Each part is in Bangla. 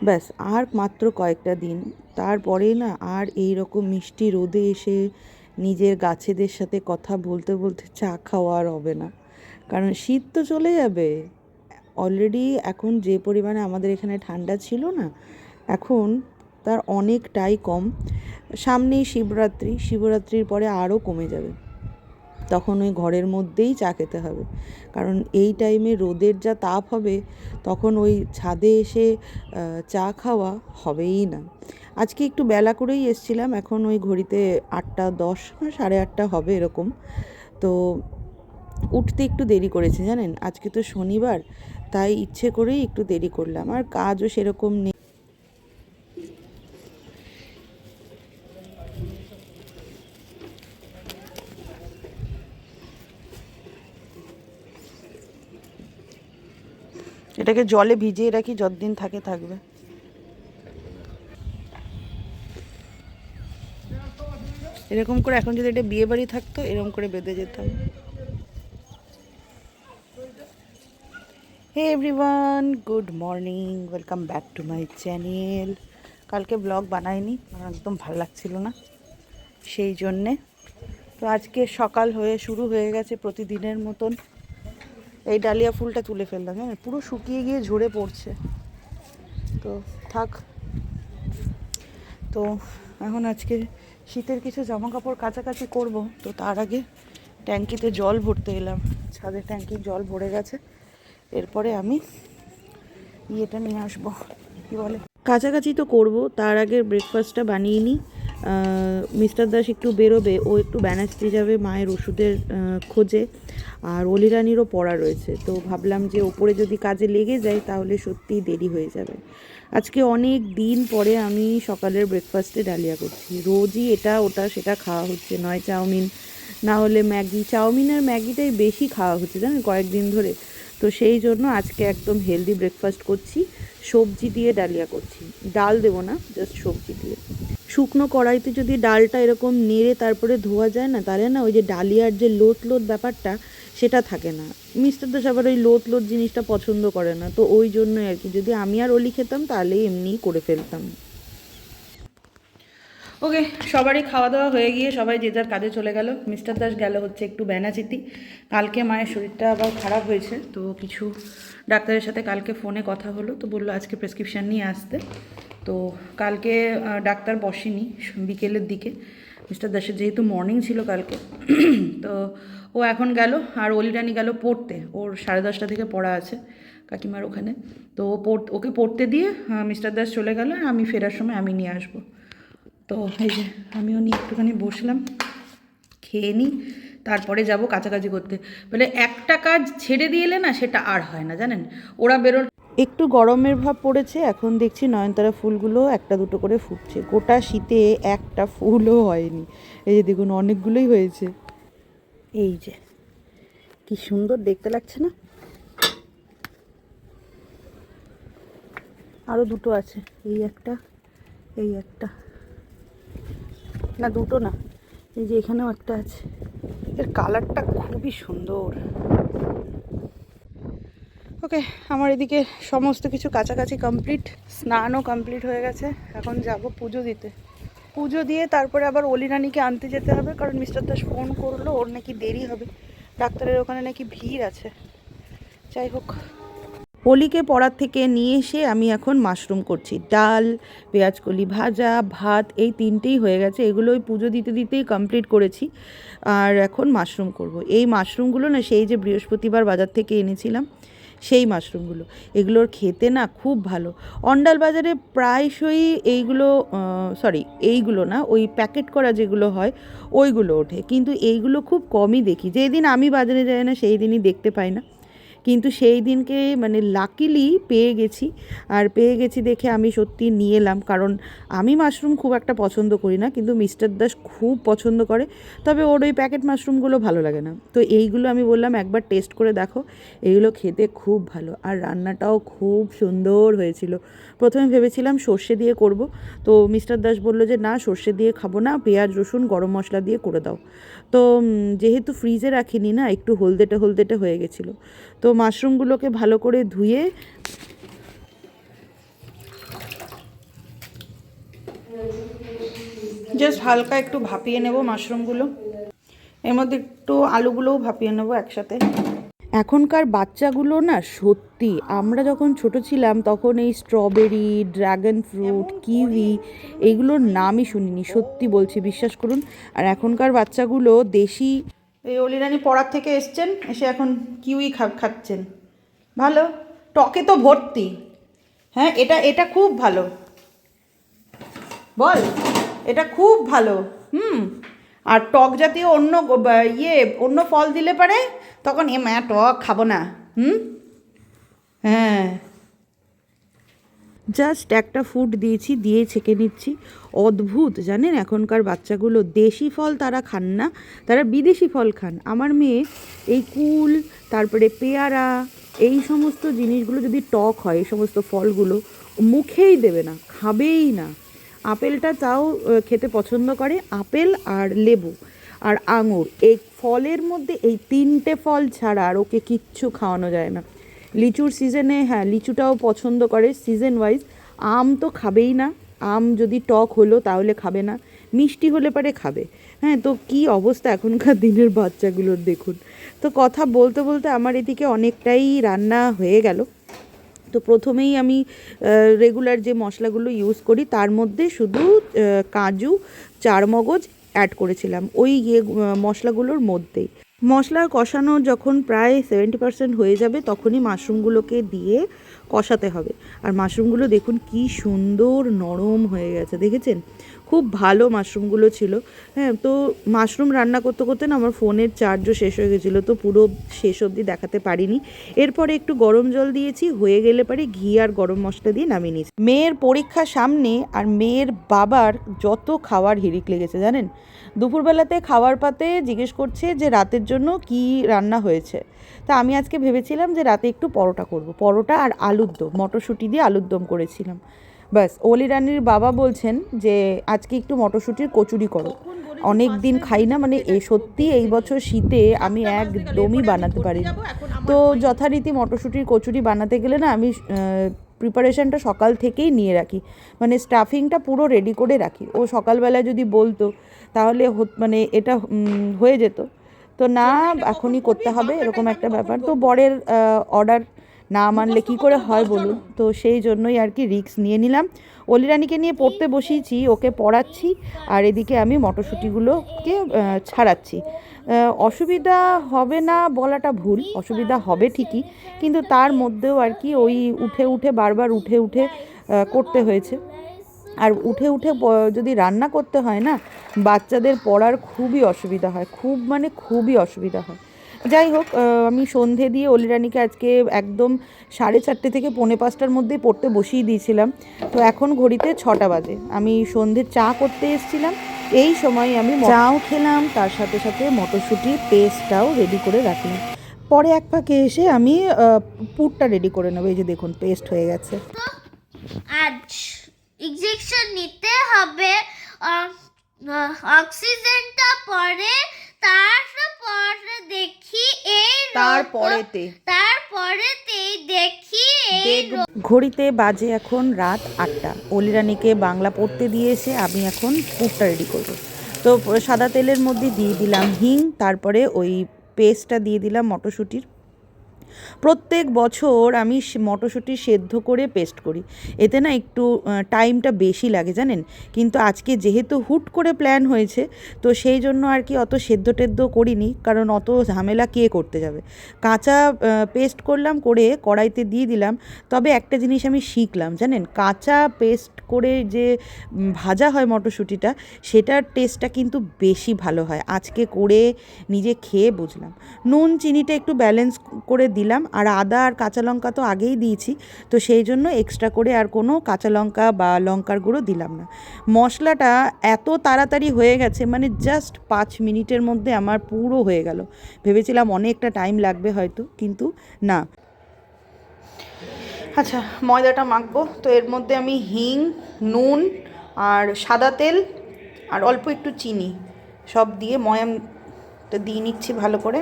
ব্যাস আর মাত্র কয়েকটা দিন, তারপরেই না আর এই রকম মিষ্টি রোদে এসে নিজের গাছেদের সাথে কথা বলতে বলতে চা খাওয়া আর হবে না, কারণ শীত তো চলে যাবে। অলরেডি এখন যে পরিমাণে আমাদের এখানে ঠান্ডা ছিল না, এখন তার অনেকটাই কম। সামনেই শিবরাত্রি, শিবরাত্রির পরে আরও কমে যাবে, তখন ওই ঘরের মধ্যেই চা খেতে হবে, কারণ এই টাইমে রোদের যা তাপ হবে, তখন ওই ছাদে এসে চা খাওয়া হবেই না। আজকে একটু বেলা করেই এসছিলাম, এখন ওই ঘড়িতে 8:10 8:30 হবে এরকম। তো উঠতে একটু দেরি করেছে জানেন, আজকে তো শনিবার, তাই ইচ্ছে করেই একটু দেরি করলাম, আর কাজও সেরকম নেই। এটাকে জলে ভিজিয়ে রাখি, যতদিন থাকে থাকবে। এরকম করে এখন যদি এটা বিয়ে বাড়ি থাকতো, এরকম করে বেঁধে যেতাম। Hey everyone, good morning, welcome back to my channel. কালকে ব্লগ বানাইনি, আমার একদম ভালো লাগছিল না, সেই জন্যে। তো আজকে সকাল হয়ে শুরু হয়ে গেছে প্রতিদিনের মতন। এই ডালিয়া ফুলটা তুলে ফেললাম, হ্যাঁ পুরো শুকিয়ে গিয়ে ঝরে পড়ছে, তো থাক। তো এখন আজকে শীতের কিছু জামা কাপড় কাচাকাচি করব, তো তার আগে ট্যাঙ্কিতে জল ভরতে এলাম। ছাদের ট্যাঙ্কির জল ভরে গেছে, এরপরে আমি ইয়েটা নিয়ে আসবো, কী বলে, কাছাকাছি তো করব, তার আগে ব্রেকফাস্টটা বানিয়ে নিই। মিস্টার দাস একটু বেরোবে, ও একটু ব্যানার্জি যাবে মায়ের ওষুধের খোঁজে, আর অলিরানিরও পড়া রয়েছে, তো ভাবলাম যে ওপরে যদি কাজে লেগে যায় তাহলে সত্যিই দেরি হয়ে যাবে। আজকে অনেক দিন পরে আমি সকালের ব্রেকফাস্টে ডালিয়া করছি। রোজই এটা ওটা সেটা খাওয়া হচ্ছে, নয় চাউমিন, না হলে ম্যাগি। চাউমিন আর ম্যাগিটাই বেশি খাওয়া হচ্ছে জানেন কয়েকদিন ধরে, তো সেই জন্য আজকে একদম হেলদি ব্রেকফাস্ট করছি। সবজি দিয়ে ডালিয়া করছি, ডাল দেবো না, জাস্ট সবজি দিয়ে। শুকনো কড়াইতে যদি ডালটা এরকম নেড়ে তারপরে ধোয়া যায় না, তাহলে না ওই যে ডালিয়ার যে লোত লোত ব্যাপারটা, সেটা থাকে না। মিস্টার দাস আবার ওই লোত লোত জিনিসটা পছন্দ করে না, তো ওই জন্যই আর কি। যদি আমি আর ওলি খেতাম তাহলে এমনিই করে ফেলতাম। ওকে, সবারই খাওয়া দাওয়া হয়ে গিয়ে সবাই যে যার কাজে চলে গেল। মিস্টার দাস গেল হচ্ছে একটু বেনাচিতি, কালকে মায়ের শরীরটা আবার খারাপ হয়েছে, তো কিছু ডাক্তারের সাথে কালকে ফোনে কথা হলো, তো বললো আজকে প্রেসক্রিপশান নিয়ে আসতে। তো কালকে ডাক্তার বসেনি, বিকেলের দিকে। মিস্টার দাসের যেহেতু মর্নিং ছিল কালকে, তো ও এখন গেল, আর অলিরানি গেল পড়তে, ওর 10:30 থেকে পড়া আছে কাকিমার ওখানে। তো ওকে পড়তে দিয়ে মিস্টার দাস চলে গেল, আর আমি ফেরার সময় আমি নিয়ে আসবো। তো এই যে আমিও নিয়ে একটুখানি বসলাম, খেয়ে নিই, তারপরে যাব কাছাকাছি করতে। বলে একটা কাজ ছেড়ে দিয়ে এলে না, সেটা আর হয় না জানেন। ওরা বেরোর একটু গরমের ভাব পড়েছে, এখন দেখছি নয়নতারা ফুলগুলো একটা দুটো করে ফুটছে। গোটা শীতে একটা ফুলও হয়নি, এই যে দেখুন অনেকগুলোই হয়েছে। এই যে কি সুন্দর দেখতে লাগছে না। আরও দুটো আছে, এই একটা, এই একটা, না দুটো না, এই যে এখানেও একটা আছে। এর কালারটা খুবই সুন্দর। ওকে, আমার এদিকে সমস্ত কিছু কাছাকাছি কমপ্লিট, স্নানও কমপ্লিট হয়ে গেছে। এখন যাব পুজো দিতে। পুজো দিয়ে তারপরে আবার অলিরানিকে আনতে যেতে হবে, কারণ মিস্টার দাস ফোন করলো, ওর নাকি দেরি হবে, ডাক্তারের ওখানে নাকি ভিড় আছে। যাই হোক, অলিকে পড়ার থেকে নিয়ে এসে আমি এখন মাশরুম করছি। ডাল, পেঁয়াজকলি ভাজা, ভাত, এই তিনটেই হয়ে গেছে, এগুলো ওই পুজো দিতে দিতেই কমপ্লিট করেছি। আর এখন মাশরুম করব। এই মাশরুমগুলো না সেই যে বৃহস্পতিবার বাজার থেকে এনেছিলাম, সেই মাশরুমগুলো, এগুলোর খেতে না খুব ভালো। অন্ডাল বাজারে প্রায়শই এইগুলো, এইগুলো না, ওই প্যাকেট করা যেগুলো হয় ওইগুলো ওঠে, কিন্তু এইগুলো খুব কমই দেখি। যেই দিন আমি বাজারে যাই না সেই দিনই দেখতে পাই না, কিন্তু সেই দিনকে মানে লাকিলি পেয়ে গেছি। আর পেয়ে গেছি দেখে আমি সত্যি নিয়ে এলাম, কারণ আমি মাশরুম খুব একটা পছন্দ করি না, কিন্তু মিস্টার দাস খুব পছন্দ করে। তবে ওর ওই প্যাকেট মাশরুমগুলো ভালো লাগে না, তো এইগুলো আমি বললাম একবার টেস্ট করে দেখো, এইগুলো খেতে খুব ভালো, আর রান্নাটাও খুব সুন্দর হয়েছিল। প্রথমে ভেবেছিলাম সর্ষে দিয়ে করব, তো মিস্টার দাস বললো যে না, সর্ষে দিয়ে খাবো না, পেঁয়াজ রসুন গরম মশলা দিয়ে করে দাও। তো যেহেতু ফ্রিজে রাখিনি না, একটু হলদেটে হলদেটে হয়ে গেছিলো। তো মাশরুমগুলোকে ভালো করে ধুয়ে জাস্ট হালকা একটু ভাপিয়ে নেব মাশরুমগুলো, এর মধ্যে একটু আলুগুলোও ভাপিয়ে নেব একসাথে। এখনকার বাচ্চাগুলো না সত্যি, আমরা যখন ছোট ছিলাম তখন এই স্ট্রবেরি, ড্রাগন ফ্রুট, কিউই এইগুলোর নামই শুনিনি, সত্যি বলছি, বিশ্বাস করুন। আর এখনকার বাচ্চাগুলো দেশি, এই অলিরানি পড়ার থেকে এসছেন, এসে এখন কিউই খাচ্ছেন। ভালো, টকে তো ভর্তি। হ্যাঁ, এটা এটা খুব ভালো, বল, এটা খুব ভালো। আর টক জাতীয় অন্য অন্য ফল দিলে পারে তখন টক খাবো না। হ্যাঁ, জাস্ট একটা ফুড দিয়েছি, দিয়ে ছেঁকে নিচ্ছি। অদ্ভুত, জানেন এখনকার বাচ্চাগুলো দেশি ফল তারা খান না, তারা বিদেশি ফল খান। আমার মেয়ে এই কুল, তারপরে পেয়ারা, এই সমস্ত জিনিসগুলো যদি টক হয়, এই সমস্ত ফলগুলো মুখেই দেবে না, খাবেই না। আপেলটা তাও খেতে পছন্দ করে, আপেল আর লেবু আর আঙুর, এই ফলের মধ্যে এই তিনটে ফল ছাড়া আর ওকে কিচ্ছু খাওয়ানো যায় না। লিচুর সিজনে হ্যাঁ লিচুটাও পছন্দ করে সিজন ওয়াইজ, আম তো খাবেই না, আম যদি টক হলো তাহলে খাবে না, মিষ্টি হলে পারে খাবে। হ্যাঁ, তো কি অবস্থা এখনকার দিনের বাচ্চাগুলোর দেখুন। তো কথা বলতে বলতে আমার এদিকে অনেকটাই রান্না হয়ে গেল। তো প্রথমেই আমি রেগুলার যে মশলাগুলো ইউজ করি তার মধ্যে শুধু কাজু, চারমগজ অ্যাড করেছিলাম ওই মশলাগুলোর মধ্যেই। মশলা কষানো যখন প্রায় 70% হয়ে যাবে তখনই মাশরুমগুলোকে দিয়ে কষাতে হবে। আর মাশরুমগুলো দেখুন কি সুন্দর নরম হয়ে গেছে, দেখেছেন? খুব ভালো মাশরুমগুলো ছিল। হ্যাঁ, তো মাশরুম রান্না করতে করতে না আমার ফোনের চার্জও শেষ হয়ে গেছিলো, তো পুরো শেষ অবধি দেখাতে পারিনি। এরপরে একটু গরম জল দিয়েছি, হয়ে গেলে পরে ঘি আর গরম মশলা দিয়ে নামিয়ে নিয়েছি। মেয়ের পরীক্ষা সামনে, আর মেয়ের বাবার যত খাওয়ার হিড়িক লেগেছে জানেন। দুপুরবেলাতে খাওয়ার পাতে জিজ্ঞেস করছে যে রাতের জন্য কি রান্না হয়েছে। তা আমি আজকে ভেবেছিলাম যে রাতে একটু পরোটা করব, পরোটা আর আলুর দম, মটরশুঁটি দিয়ে আলুর দম করেছিলাম। ব্যাস, অলি রানির বাবা বলছেন যে আজকে একটু মটরশুঁটির কচুরি করো, অনেক দিন খাই না, মানে সত্যি এই বছর শীতে আমি একদমই বানাতে পারিনি। তো যথারীতি মটরশুঁটির কচুরি বানাতে গেলে না আমি প্রিপারেশানটা সকাল থেকেই নিয়ে রাখি, মানে স্টাফিংটা পুরো রেডি করে রাখি। ও সকালবেলায় যদি বলতো তাহলে মানে এটা হয়ে যেত। তো না, এখনই করতে হবে এরকম একটা ব্যাপার। তো বরের অর্ডার না মানলে কি করে হয় বলুন, তো সেই জন্যই আর কি রিস্ক নিয়ে নিলাম। অলিরানিকে নিয়ে পড়তে বসিয়েছি, ওকে পড়াচ্ছি, আর এদিকে আমি মটরশুঁটিগুলোকে ছাড়াচ্ছি। অসুবিধা হবে না বলাটা ভুল, অসুবিধা হবে ঠিকই, কিন্তু তার মধ্যেও আর কি ওই উঠে উঠে বারবার উঠে উঠে করতে হয়েছে। আর উঠে উঠে যদি রান্না করতে হয় না, বাচ্চাদের পড়ার খুবই অসুবিধা হয়, খুব মানে খুবই অসুবিধা হয়। যাই হোক, আমি সন্ধে দিয়ে অলিরানিকে আজকে একদম 4:30 থেকে 4:45টার মধ্যে পড়তে বসিয়ে দিয়েছিলাম। তো এখন ঘড়িতে 6টা বাজে, আমি সন্ধে চা করতে এসেছিলাম, এই সময় আমি চাও খেলাম, তার সাথে সাথে মটরশুঁটির পেস্টটাও রেডি করে রাখলাম। পরে এক পাকে এসে আমি পুরটা রেডি করে নেবো। এই যে দেখুন পেস্ট হয়ে গেছে। আজ ইনজেকশন নিতে হবে, অক্সিজেনটা পরে, তারপরে দেখি এই তারপরেতেই দেখি এই ঘড়িতে বাজে এখন রাত 8টা। অলিরানিকে বাংলা পড়তে দিয়ে এসে আমি এখন পুরটা রেডি করব। তো সাদা তেলের মধ্যে দিয়ে দিলাম হিং, তারপরে ওই পেস্টটা দিয়ে দিলাম মটরশুঁটির। প্রত্যেক বছর আমি মটরশুঁটি সেদ্ধ করে পেস্ট করি, এতে না একটু টাইমটা বেশি লাগে জানেন। কিন্তু আজকে যেহেতু হুট করে প্ল্যান হয়েছে, তো সেই জন্য আর কি অত সেদ্ধ টেদ্ধ করিনি, কারণ অত ঝামেলা কে করতে যাবে। কাঁচা পেস্ট করলাম, করে কড়াইতে দিয়ে দিলাম। তবে একটা জিনিস আমি শিখলাম জানেন, কাঁচা পেস্ট করে যে ভাজা হয় মটরশুঁটিটা, সেটার টেস্টটা কিন্তু বেশি ভালো হয়। আজকে করে নিজে খেয়ে বুঝলাম। নুন চিনিটা একটু ব্যালেন্স করে দিলাম, আর আদা আর কাঁচা লঙ্কা তো আগেই দিয়েছি, তো সেই জন্য এক্সট্রা করে আর কোনো কাঁচা লঙ্কা বা লঙ্কার গুঁড়ো দিলাম না। মশলাটা এত তাড়াতাড়ি হয়ে গেছে, মানে জাস্ট 5 মিনিটের মধ্যে আমার পুরো হয়ে গেল। ভেবেছিলাম অনেকটা টাইম লাগবে হয়তো, কিন্তু না। আচ্ছা, ময়দাটা মাখবো, তো এর মধ্যে আমি হিং, নুন আর সাদা তেল আর অল্প একটু চিনি সব দিয়ে ময়ামটা দিয়ে নিচ্ছি ভালো করে।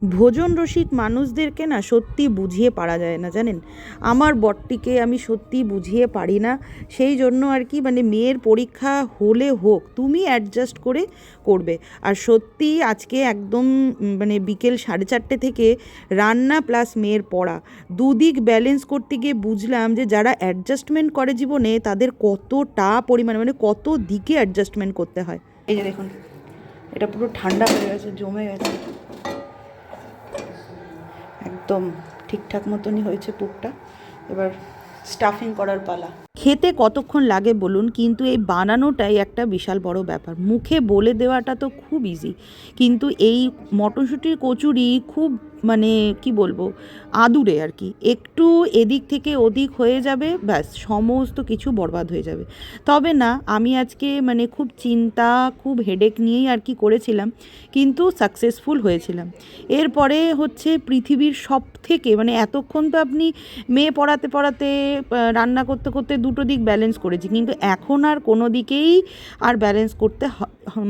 ভোজন রসিক মানুষদেরকে না সত্যি বুঝিয়ে পারা যায় না, জানেন। আমার বরটিকে আমি সত্যি বুঝিয়ে পারি না। সেই জন্য আর কি, মানে মেয়ের পরীক্ষা হলে হোক, তুমি অ্যাডজাস্ট করে করবে। আর সত্যি আজকে একদম মানে বিকেল 4:30 থেকে রান্না প্লাস মেয়ের পড়া দুদিক ব্যালেন্স করতে গিয়ে বুঝলাম যে যারা অ্যাডজাস্টমেন্ট করে জীবনে তাদের কতটা পরিমাণে, মানে কত দিকে অ্যাডজাস্টমেন্ট করতে হয়। এই যে দেখুন, এটা পুরো ঠান্ডা হয়ে গেছে, জমে গেছে, একদম ঠিকঠাক মতনই হয়েছে পুরটা। এবার স্টাফিং করার পালা। খেতে কতক্ষণ লাগে বলুন, কিন্তু এই বানানোটাই একটা বিশাল বড় ব্যাপার। মুখে বলে দেওয়াটা তো খুব ইজি, কিন্তু এই মটরশুঁটির কচুরি খুব মানে কি বলবো, আদুরে আর কি। একটু এদিক থেকে ওদিক হয়ে যাবে, ব্যাস সমস্ত কিছু বরবাদ হয়ে যাবে। তবে না, আমি আজকে মানে খুব চিন্তা, খুব হেডেক নিয়েই আর কি করেছিলাম, কিন্তু সাকসেসফুল হয়েছিলাম। এরপরে হচ্ছে পৃথিবীর সব থেকে মানে এতক্ষণ তো আপনি মেয়ে পড়াতে পড়াতে রান্না করতে করতে দুটো দিক ব্যালেন্স করেছি, কিন্তু এখন আর কোনো দিকেই আর ব্যালেন্স করতে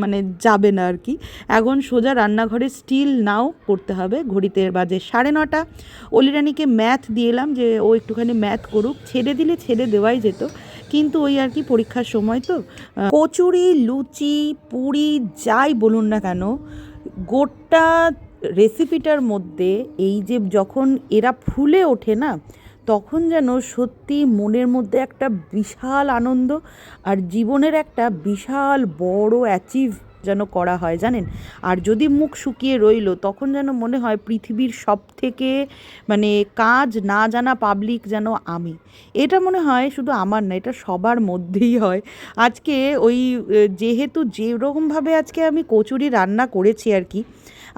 মানে যাবে না আর কি। এখন সোজা রান্নাঘরে স্টিল নাও করতে হবে। ঘড়িতে বাজে 9:30। অলিরানিকে ম্যাথ দিয়েলাম যে ও একটুখানি ম্যাথ করুক, ছেড়ে দিলে ছেড়ে দেওয়াই যেত, কিন্তু ওই আর কি পরীক্ষার সময় তো। কচুরি, লুচি, পুরি যাই বলুন না কেন, গোটা রেসিপিটার মধ্যে এই যে যখন এরা ফুলে ওঠে না, তখন যেন সত্যি মনের মধ্যে একটা বিশাল আনন্দ আর জীবনের একটা বিশাল বড় অ্যাচিভ যেন করা হয়, জানেন। আর যদি মুখ শুকিয়ে রইল, তখন যেন মনে হয় পৃথিবীর সব থেকে মানে কাজ না জানা পাবলিক যেন আমি। এটা মনে হয় শুধু আমার না, এটা সবার মধ্যেই হয়। আজকে ওই যেহেতু যেরকমভাবে আজকে আমি কচুরি রান্না করেছি আর কি,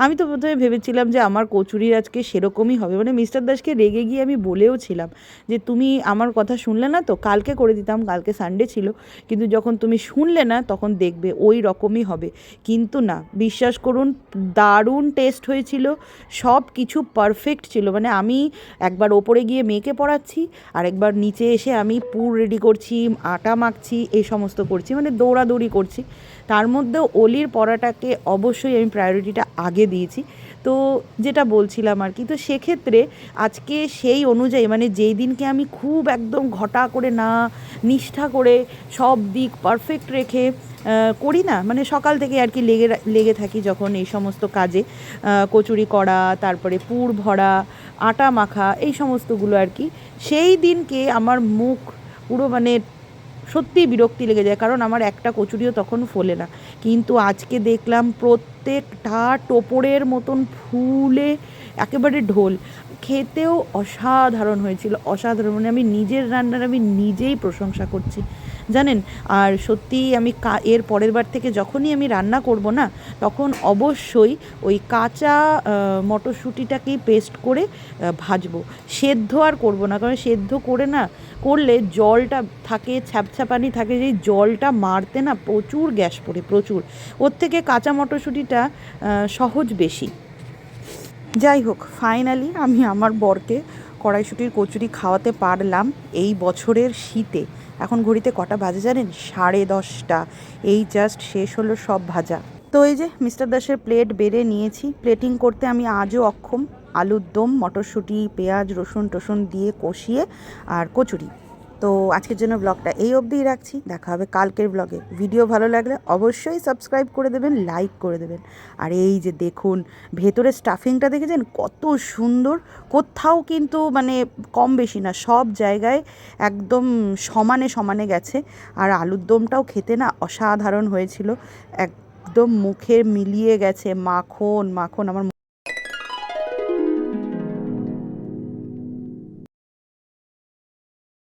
আমি তো প্রথমে ভেবেছিলাম যে আমার কচুরির আজকে সেরকমই হবে, মানে মিস্টার দাসকে রেগে গিয়ে আমি বলেও ছিলাম যে তুমি আমার কথা শুনলে না তো, কালকে করে দিতাম, কালকে সানডে ছিল, কিন্তু যখন তুমি শুনলে না তখন দেখবে ওই রকমই হবে। কিন্তু না, বিশ্বাস করুন, দারুণ টেস্ট হয়েছিল, সব কিছু পারফেক্ট ছিল। মানে আমি একবার ওপরে গিয়ে মেয়েকে পড়াচ্ছি, আর একবার নিচে এসে আমি পুর রেডি করছি, আটা মাখছি, এই সমস্ত করছি, মানে দৌড়াদৌড়ি করছি। তার মধ্যেও অলির পড়াটাকে অবশ্যই আমি প্রায়োরিটিটা আগে দিয়েছি। তো যেটা বলছিলাম আর কি, তো সেক্ষেত্রে আজকে সেই অনুযায়ী মানে যেই দিনকে আমি খুব একদম ঘটা করে না, নিষ্ঠা করে সব দিক পারফেক্ট রেখে করি না, মানে সকাল থেকে আর কি লেগে থাকি যখন এই সমস্ত কাজে, কচুরি করা, তারপরে পুর ভরা, আটা মাখা, এই সমস্তগুলো আর কি, সেই দিনকে আমার মুখ পুরো মানে সত্যিই বিরক্তি লেগে যায়, কারণ আমার একটা কচুরিও তখন ফোলে না। কিন্তু আজকে দেখলাম প্রত্যেকটা টোপরের মতন ফুলে একেবারে ঢোল। খেতেও অসাধারণ হয়েছিল, অসাধারণ, মানে আমি নিজের রান্নার আমি নিজেই প্রশংসা করছি, জানেন। আর সত্যিই আমি এর পরের বার থেকে যখনই আমি রান্না করব না, তখন অবশ্যই ওই কাঁচা মটরশুঁটিটাকেই পেস্ট করে ভাজবো। সেদ্ধ আর করব না, কারণ সেদ্ধ করে না করলে জলটা থাকে, ছ্যাপছ্যাপানি থাকে, যেই জলটা মারতে না প্রচুর গ্যাস পড়ে, প্রচুর। ওর থেকে কাঁচা মটরশুঁটিটা সহজ বেশি। যাই হোক, ফাইনালি আমি আমার বরকে কড়াইশুঁটির কচুরি খাওয়াতে পারলাম এই বছরের শীতে। এখন ঘড়িতে কটা বাজে জানেন? 10:30। এই জাস্ট শেষ হলো সব ভাজা। তো এই যে মিস্টার দাসের প্লেট বেড়ে নিয়েছি। প্লেটিং করতে আমি আজও অক্ষম। আলুর দম, মটরশুঁটি, পেঁয়াজ, রসুন টসুন দিয়ে কষিয়ে আর কচুরি। তো আজকের জন্য ব্লগটা এই অবধিই রাখছি, দেখা হবে কালকের ব্লগে। ভিডিও ভালো লাগলে অবশ্যই সাবস্ক্রাইব করে দেবেন, লাইক করে দেবেন। আর এই যে দেখুন ভেতরে স্টাফিংটা দেখেছেন কত সুন্দর, কোথাও কিন্তু মানে কম বেশি না, সব জায়গায় একদম সমানে সমানে গেছে। আর আলুর দমটাও খেতে না অসাধারণ হয়েছিল, একদম মুখে মিলিয়ে গেছে, মাখন মাখন। আমার